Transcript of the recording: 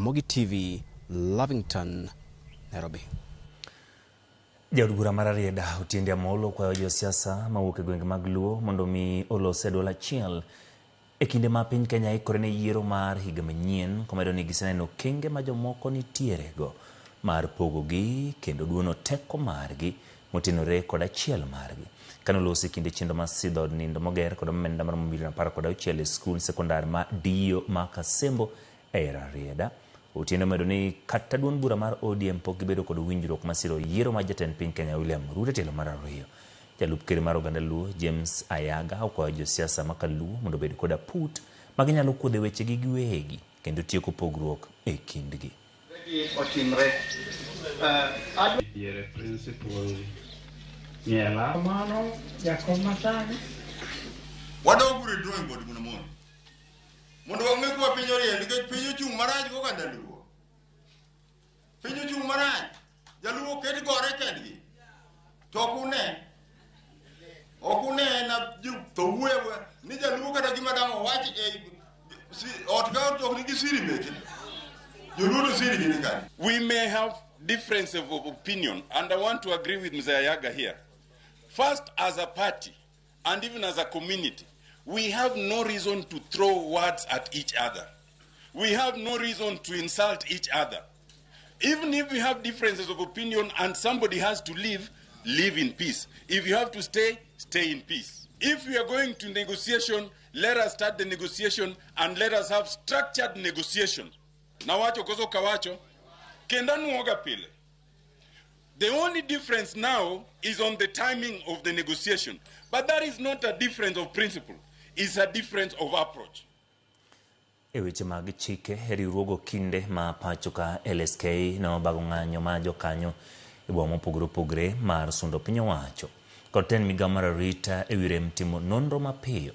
Ramogi TV, Lavington, Nairobi. Jaod bura mar Rarieda Otiende Amollo kwayo josiasa mawuok e gwenge mag Luo mondo mi olos dola achiel e kinde ma piny Kenya ikore ne yiero mar higa manyien, komedo ni giseneno okenge ma jomoko nitierego mar pogogi kendo duono teko margi motenore kod achiel margi. Kano losi kinde chenro mar sidho nindo moger kod omenda mar milion 16 e skul sekondar ma Dio ma Kasembo e Rarieda. Otiende medo ni kata duond bura mar ODM pok gibedo kod winjruok masiro yiero ma jatend piny Kenya William Ruto telo mar ariyo. Jalup ker mar oganda Luo James Ayaga okwayo josiasa ma Kaluo mondo bed kod aput ma ginyalo kuodhe wechegi giwegi kendo tieko pogruok e kindgi. Otimre diere principal miela mano jakom masani wadogure drawing board mondo wang'e kwa piny Rarieda nikech piny ochung' marach go oganda Luo. Piny ochung' marach, jaluo ket gore kendgi to okune na to wuewe ni jaluo kata gima dang' owach ot ka tok nigi siri meke joluo siri gini kani. We may have difference of opinion, and I want to agree with Mr. Ayaga here. First, as a party and even as a community, we have no reason to throw words at each other. We have no reason to insult each other. Even if we have differences of opinion and somebody has to leave, live in peace. If you have to stay, stay in peace. If we are going to negotiation, let us start the negotiation and let us have structured negotiation. Nawacho koso kawacho, kenda nuoga pile. The only difference now is on the timing of the negotiation. But that is not a difference of principle. It's a difference of approach. E weche mag chike, riwruogo kinde ma pacho ka LSK no bago ng'anyo ma jokanyo e boma mopogore opogore mar sundo piny owacho. Kod ten migawo mar arita e wi rem timo nonro mapiyo